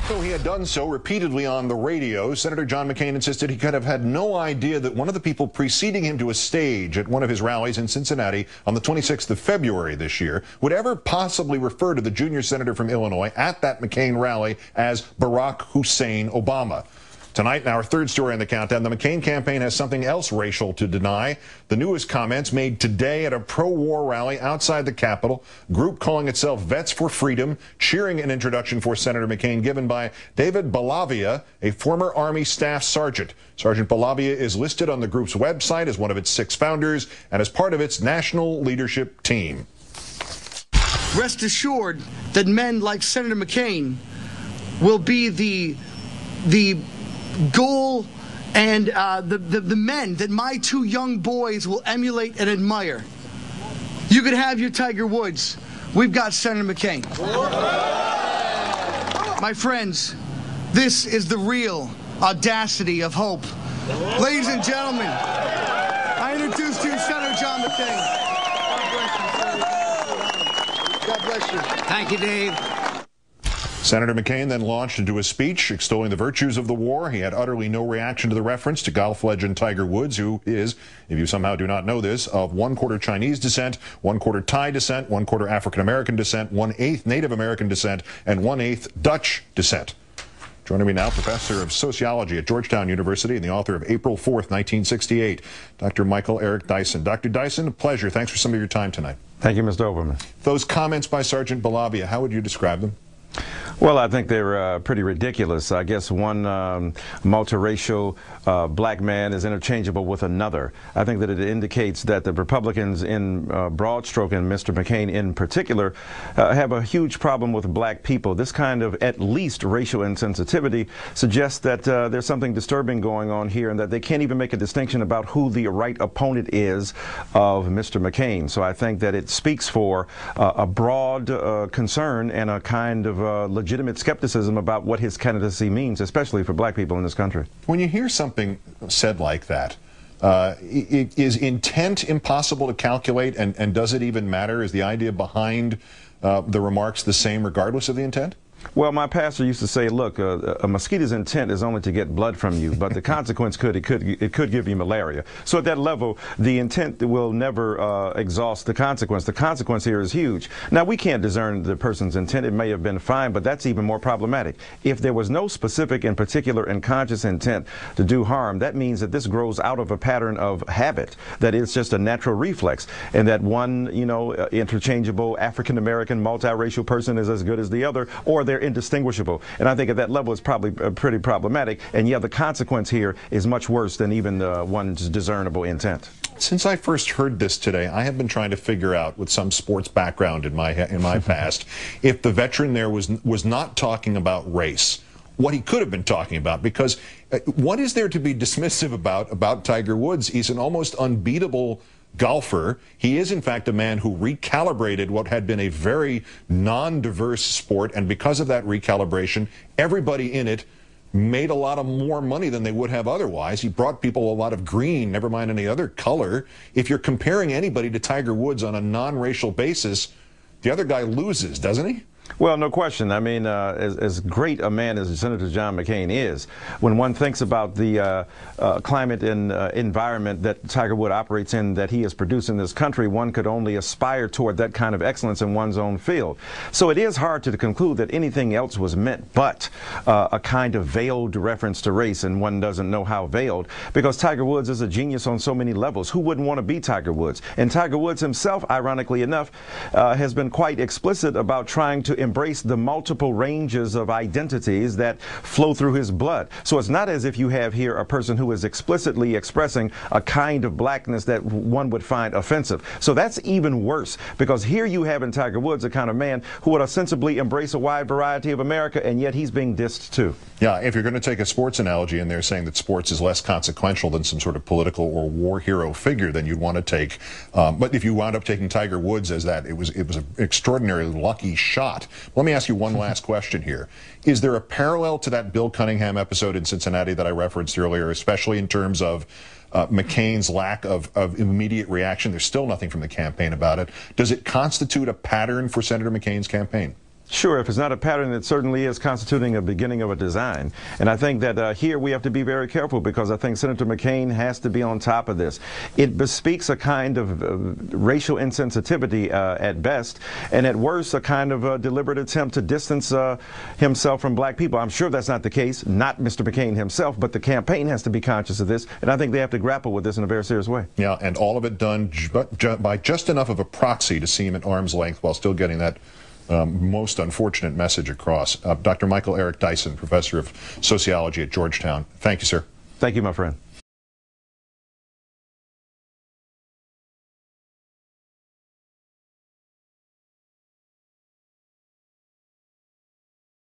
Though he had done so repeatedly on the radio, Senator John McCain insisted he could have had no idea that one of the people preceding him to a stage at one of his rallies in Cincinnati on the 26th of February this year would ever possibly refer to the junior senator from Illinois at that McCain rally as Barack Hussein Obama. Tonight, in our third story on the countdown, the McCain campaign has something else racial to deny. The newest comments made today at a pro-war rally outside the Capitol, a group calling itself Vets for Freedom, cheering an introduction for Senator McCain given by David Balavia, a former Army Staff Sergeant. Sergeant Balavia is listed on the group's website as one of its 6 founders and as part of its national leadership team. Rest assured that men like Senator McCain will be the goal and the men that my 2 young boys will emulate and admire. You could have your Tiger Woods. We've got Senator McCain. My friends, this is the real audacity of hope. Ladies and gentlemen, I introduce to you Senator John McCain. God bless you. Thank you, Dave. Senator McCain then launched into a speech extolling the virtues of the war. He had utterly no reaction to the reference to golf legend Tiger Woods, who is, if you somehow do not know this, of 1/4 Chinese descent, 1/4 Thai descent, 1/4 African-American descent, 1/8 Native American descent, and 1/8 Dutch descent. Joining me now, Professor of Sociology at Georgetown University and the author of April 4th, 1968, Dr. Michael Eric Dyson. Dr. Dyson, a pleasure. Thanks for some of your time tonight. Thank you, Mr. Oberman. Those comments by Sergeant Balavia, how would you describe them? Well, I think they're pretty ridiculous. I guess one multiracial black man is interchangeable with another. I think that it indicates that the Republicans in broad stroke, and Mr. McCain in particular, have a huge problem with black people. This kind of at least racial insensitivity suggests that there's something disturbing going on here and that they can't even make a distinction about who the right opponent is of Mr. McCain. So I think that it speaks for a broad concern and a kind of legitimate skepticism about what his candidacy means, especially for black people in this country. When you hear something said like that, is intent impossible to calculate, and does it even matter? Is the idea behind the remarks the same regardless of the intent? Well, my pastor used to say, look, a mosquito's intent is only to get blood from you, but the consequence it could give you malaria. So at that level, the intent will never exhaust the consequence. The consequence here is huge. Now, we can't discern the person's intent. It may have been fine, but that's even more problematic. If there was no specific and particular and conscious intent to do harm, that means that this grows out of a pattern of habit, that it's just a natural reflex, and that one, interchangeable African-American multiracial person is as good as the other, or they're indistinguishable. And I think at that level it's probably pretty problematic. And yeah, the consequence here is much worse than even one's discernible intent. Since I first heard this today, I have been trying to figure out, with some sports background in my past, if the veteran there was not talking about race, what he could have been talking about. Because what is there to be dismissive about Tiger Woods? He's an almost unbeatable golfer. He is, in fact, a man who recalibrated what had been a very non-diverse sport, and because of that recalibration, everybody in it made a lot of more money than they would have otherwise. He brought people a lot of green, never mind any other color. If you're comparing anybody to Tiger Woods on a non-racial basis, the other guy loses, doesn't he? Well, no question. I mean, as great a man as Senator John McCain is, when one thinks about the climate and environment that Tiger Woods operates in, that he has produced in this country, one could only aspire toward that kind of excellence in one's own field. So it is hard to conclude that anything else was meant but a kind of veiled reference to race, and one doesn't know how veiled, because Tiger Woods is a genius on so many levels. Who wouldn't want to be Tiger Woods? And Tiger Woods himself, ironically enough, has been quite explicit about trying to embrace the multiple ranges of identities that flow through his blood. So it's not as if you have here a person who is explicitly expressing a kind of blackness that one would find offensive. So that's even worse, because here you have in Tiger Woods a kind of man who would ostensibly embrace a wide variety of America, and yet he's being dissed too. Yeah, if you're going to take a sports analogy and they're saying that sports is less consequential than some sort of political or war hero figure, then you'd want to take, but if you wound up taking Tiger Woods as that, it was an extraordinarily lucky shot. Let me ask you one last question here. Is there a parallel to that Bill Cunningham episode in Cincinnati that I referenced earlier, especially in terms of McCain's lack of immediate reaction? There's still nothing from the campaign about it. Does it constitute a pattern for Senator McCain's campaign? Sure, if it's not a pattern, it certainly is constituting a beginning of a design. And I think that here we have to be very careful, because I think Senator McCain has to be on top of this. It bespeaks a kind of racial insensitivity at best, and at worst a kind of deliberate attempt to distance himself from black people. I'm sure that's not the case, not Mr. McCain himself, but the campaign has to be conscious of this, and I think they have to grapple with this in a very serious way. Yeah, and all of it done by just enough of a proxy to seem at arm's length while still getting that most unfortunate message across. Dr. Michael Eric Dyson, professor of sociology at Georgetown. Thank you, sir. Thank you, my friend.